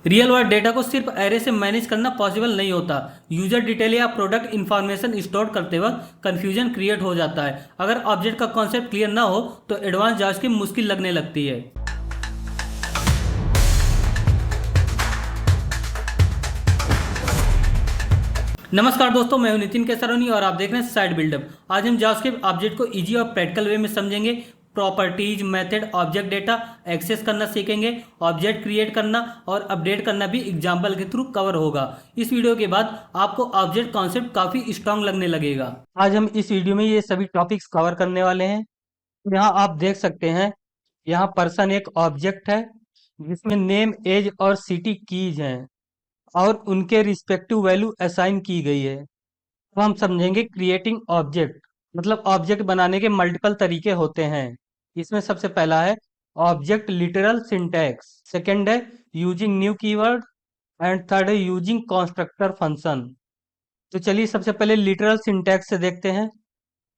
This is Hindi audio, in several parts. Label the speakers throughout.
Speaker 1: रियल वर्ल्ड डेटा को सिर्फ एरे से मैनेज करना पॉसिबल नहीं होता। यूजर डिटेल या प्रोडक्ट इंफॉर्मेशन स्टोर करते वक्त कंफ्यूजन क्रिएट हो जाता है। अगर ऑब्जेक्ट का कॉन्सेप्ट क्लियर ना हो तो एडवांस जांच की मुश्किल लगने लगती है। नमस्कार दोस्तों, मैं हूं नितिन केसरनी और आप देख रहे हैं साइड बिल्डअप। आज हम जावास्क्रिप्ट ऑब्जेक्ट को इजी और प्रैक्टिकल वे में समझेंगे। Properties, method, object data access करना सीखेंगे। ऑब्जेक्ट क्रिएट करना और अपडेट करना भी एग्जाम्पल के थ्रू कवर होगा। इस वीडियो के बाद आपको ऑब्जेक्ट कॉन्सेप्ट काफी स्ट्रांग लगने लगेगा। आज हम इस वीडियो में ये सभी टॉपिक्स कवर करने वाले हैं। यहाँ आप देख सकते हैं, यहाँ पर्सन एक ऑब्जेक्ट है जिसमें नेम, एज और सिटी कीज हैं और उनके रिस्पेक्टिव वैल्यू असाइन की गई है। तो हम समझेंगे क्रिएटिंग ऑब्जेक्ट। मतलब ऑब्जेक्ट बनाने के मल्टीपल तरीके होते हैं। इसमें सबसे पहला है ऑब्जेक्ट लिटरल सिंटैक्स, सेकंड है using new keyword and third है यूजिंग कंस्ट्रक्टर फंक्शन। तो चलिए सबसे पहले लिटरल सिंटैक्स से देखते हैं।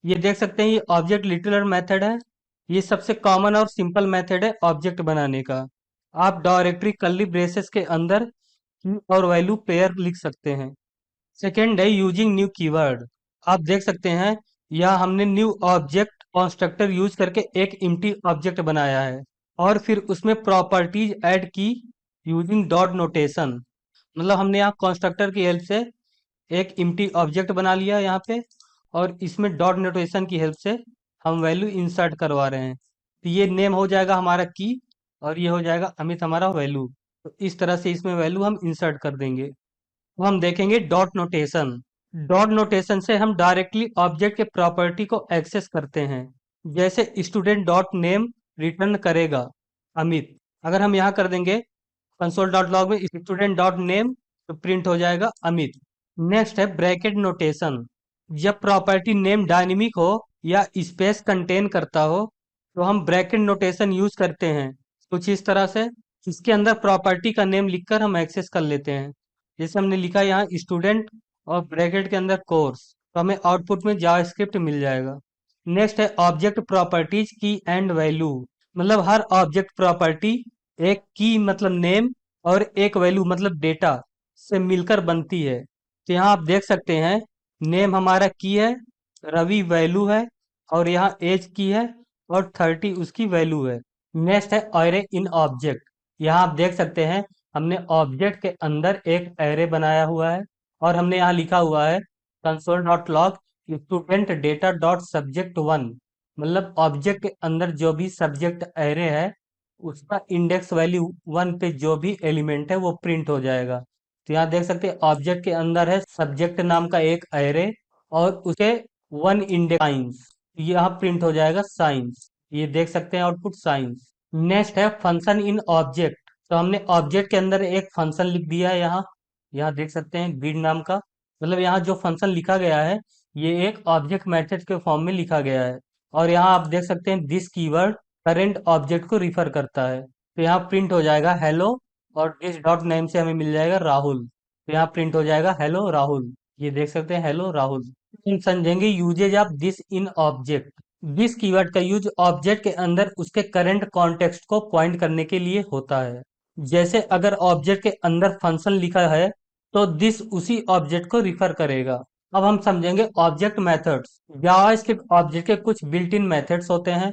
Speaker 1: ये देख सकते हैं, ये ऑब्जेक्ट लिटरल मेथड है। ये सबसे कॉमन और सिंपल मेथड है ऑब्जेक्ट बनाने का। आप डायरेक्टरी कर्ली ब्रेसेस के अंदर की और वैल्यू पेयर लिख सकते हैं। सेकेंड है यूजिंग न्यू कीवर्ड। आप देख सकते हैं, यहाँ हमने न्यू ऑब्जेक्ट कंस्ट्रक्टर यूज करके एक एम्प्टी ऑब्जेक्ट बनाया है और फिर उसमें प्रॉपर्टीज ऐड की यूजिंग डॉट नोटेशन। मतलब हमने यहाँ कंस्ट्रक्टर की हेल्प से एक एम्प्टी ऑब्जेक्ट बना लिया यहाँ पे, और इसमें डॉट नोटेशन की हेल्प से हम वैल्यू इंसर्ट करवा रहे हैं। तो ये नेम हो जाएगा हमारा की और ये हो जाएगा अमित हमारा वैल्यू। तो इस तरह से इसमें वैल्यू हम इंसर्ट कर देंगे। तो हम देखेंगे डॉट नोटेशन। डॉट नोटेशन से हम डायरेक्टली ऑब्जेक्ट के प्रॉपर्टी को एक्सेस करते हैं। जैसे स्टूडेंट डॉट नेम रिटर्न करेगा अमित, अगर हम यहाँ कर देंगे कंसोल डॉट लॉग में स्टूडेंट डॉट नेम, तो प्रिंट हो जाएगा अमित। नेक्स्ट है ब्रैकेट नोटेशन। जब प्रॉपर्टी नेम डायनेमिक हो या स्पेस कंटेन करता हो तो हम ब्रैकेट नोटेशन यूज करते हैं कुछ इस तरह से। इसके अंदर प्रॉपर्टी का नेम लिखकर हम एक्सेस कर लेते हैं। जैसे हमने लिखा यहाँ स्टूडेंट और ब्रैकेट के अंदर कोर्स, तो हमें आउटपुट में जावास्क्रिप्ट मिल जाएगा। नेक्स्ट है ऑब्जेक्ट प्रॉपर्टीज की एंड वैल्यू। मतलब हर ऑब्जेक्ट प्रॉपर्टी एक की मतलब नेम और एक वैल्यू मतलब डेटा से मिलकर बनती है। तो यहाँ आप देख सकते हैं, नेम हमारा की है, रवि वैल्यू है, और यहाँ एज की है और 30 उसकी वैल्यू है। नेक्स्ट है एरे इन ऑब्जेक्ट। यहाँ आप देख सकते हैं, हमने ऑब्जेक्ट के अंदर एक एरे बनाया हुआ है और हमने यहाँ लिखा हुआ है console dot log student data dot subject one. मतलब ऑब्जेक्ट के अंदर जो भी सब्जेक्ट एरे है उसका इंडेक्स वैल्यू वन पे जो भी एलिमेंट है वो प्रिंट हो जाएगा। तो यहाँ देख सकते हैं ऑब्जेक्ट के अंदर है सब्जेक्ट नाम का एक एरे और उसके वन इंडेक्स साइंस, यहाँ प्रिंट हो जाएगा साइंस। ये देख सकते हैं आउटपुट साइंस। नेक्स्ट है फंक्शन इन ऑब्जेक्ट। तो हमने ऑब्जेक्ट के अंदर एक फंक्शन लिख दिया है यहाँ। यहाँ देख सकते हैं ग्रीड नाम का। मतलब यहाँ जो फंक्शन लिखा गया है ये एक ऑब्जेक्ट मैथड के फॉर्म में लिखा गया है। और यहाँ आप देख सकते हैं दिस कीवर्ड करेंट ऑब्जेक्ट को रिफर करता है। तो यहाँ प्रिंट हो जाएगा हेलो और दिस डॉट नेम से हमें मिल जाएगा राहुल। तो यहाँ प्रिंट हो जाएगा हेलो राहुल। ये देख सकते हैं हेलो राहुल। हम समझेंगे usage of this in object. This keyword का यूज ऑब्जेक्ट के अंदर उसके करंट कॉन्टेक्स्ट को पॉइंट करने के लिए होता है। जैसे अगर ऑब्जेक्ट के अंदर फंक्शन लिखा है तो दिस उसी ऑब्जेक्ट को रिफर करेगा। अब हम समझेंगे ऑब्जेक्ट मेथड्स। जावास्क्रिप्ट ऑब्जेक्ट के कुछ बिल्ट इन मेथड्स होते हैं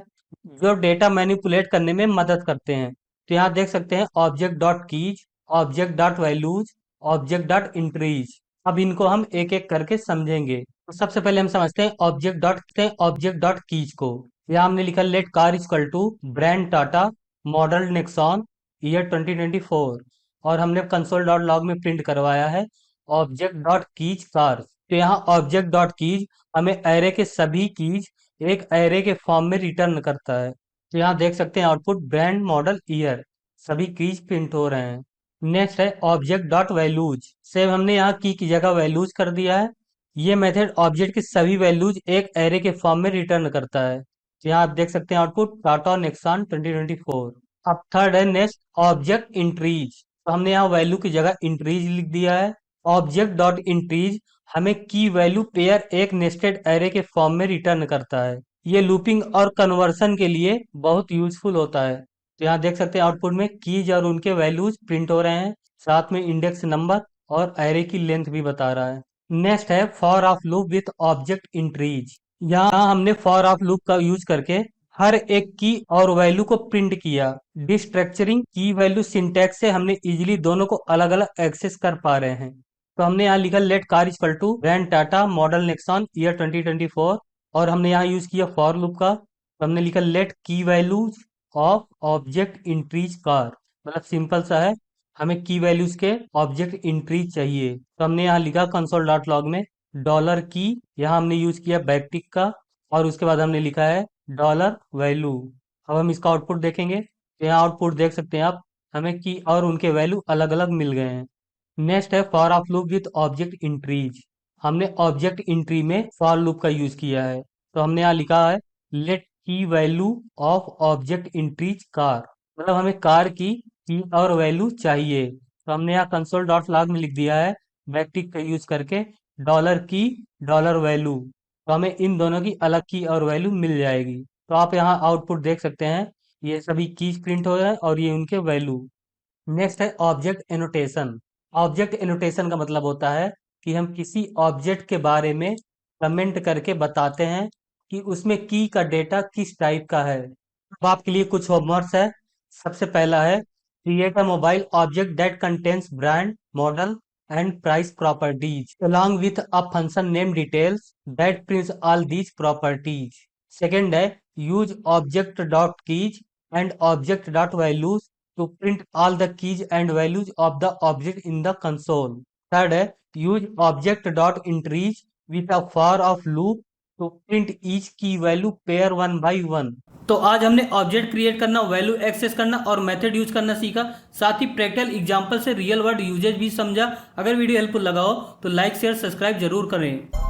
Speaker 1: जो डेटा मैनिपुलेट करने में मदद करते हैं। तो यहाँ देख सकते हैं object dot keys, object dot values, object dot entries. अब इनको हम एक एक करके समझेंगे। तो सबसे पहले हम समझते हैं ऑब्जेक्ट डॉट कीज को। यहाँ हमने लिखा let car equal to brand Tata, model Nexon, year 2024, और हमने कंसोल डॉट लॉग में प्रिंट करवाया है ऑब्जेक्ट डॉट कीज कार। तो यहाँ ऑब्जेक्ट डॉट कीज हमें एरे के सभी कीज एक एरे के फॉर्म में रिटर्न करता है। तो यहाँ देख सकते हैं आउटपुट ब्रांड, मॉडल, ईयर, सभी कीज प्रिंट हो रहे हैं। नेक्स्ट है ऑब्जेक्ट डॉट वैल्यूज। सेव हमने यहाँ की जगह वैल्यूज कर दिया है। ये मेथड ऑब्जेक्ट की सभी वैल्यूज एक एरे के फॉर्म में रिटर्न करता है। तो यहाँ आप देख सकते हैं आउटपुट टाटा नेक्सॉन 2024। अब थर्ड है नेक्स्ट ऑब्जेक्ट इंट्रीज। तो हमने यहाँ वैल्यू की जगह इंट्रीज लिख दिया है। ऑब्जेक्ट डॉट इंट्रीज हमें की वैल्यू पेयर एक नेस्टेड एरे के फॉर्म में रिटर्न करता है। ये लूपिंग और कन्वर्सन के लिए बहुत यूजफुल होता है। तो यहाँ देख सकते हैं आउटपुट में कीज और उनके वैल्यूज प्रिंट हो रहे हैं, साथ में इंडेक्स नंबर और एरे की लेंथ भी बता रहा है। नेक्स्ट है for of loop with object entries. यहाँ हमने फॉर ऑफ लूप का यूज करके हर एक की और वैल्यू को प्रिंट किया। डिस्ट्रक्चरिंग की वैल्यू सिंटैक्स से हमने इजीली दोनों को अलग अलग एक्सेस कर पा रहे हैं। तो हमने यहाँ लिखा let car equal to brand Tata model Nexon year 2024, और हमने यहाँ यूज किया फॉर लूप का। तो हमने लिखा लेट की values of object entries car, मतलब सिंपल सा है, हमें की वैल्यूज के ऑब्जेक्ट इंट्रीज चाहिए। तो हमने यहाँ लिखा कंसोल डॉट लॉग में डॉलर की, यहाँ हमने यूज किया बैकटिक का, और उसके बाद हमने लिखा है डॉलर वैल्यू। अब हम इसका आउटपुट देखेंगे, तो यहाँ आउटपुट देख सकते हैं आप, हमें की और उनके वैल्यू अलग अलग मिल गए हैं। नेक्स्ट है for of loop with object entries. हमने ऑब्जेक्ट इंट्री में फॉर लूप का यूज किया है। तो हमने यहाँ लिखा है लेट की value of object entries car, मतलब हमें कार की और वैल्यू चाहिए। तो हमने यहाँ कंसोल डॉट लॉग में लिख दिया है बैकटिक का यूज करके डॉलर की डॉलर वैल्यू। तो हमें इन दोनों की अलग की और वैल्यू मिल जाएगी। तो आप यहाँ आउटपुट देख सकते हैं, ये सभी कीज प्रिंट हो रहे हैं और ये उनके वैल्यू। नेक्स्ट है ऑब्जेक्ट एनोटेशन। ऑब्जेक्ट एनोटेशन का मतलब होता है कि हम किसी ऑब्जेक्ट के बारे में कमेंट करके बताते हैं कि उसमें की का डेटा किस टाइप का है। अब आपके लिए कुछ होमवर्क्स है। सबसे पहला है create a mobile object that contains brand model and price properties along with a function name details that prints all these properties. Second है use object dot keys and object dot values to print all the keys and values of the object in the console. Third है use object dot entries with a for of loop to print each key value pair one by one. तो आज हमने ऑब्जेक्ट क्रिएट करना, वैल्यू एक्सेस करना और मेथड यूज करना सीखा। साथ ही प्रैक्टिकल एग्जांपल से रियल वर्ड यूजेज भी समझा। अगर वीडियो हेल्पफुल लगा हो तो लाइक शेयर सब्सक्राइब जरूर करें।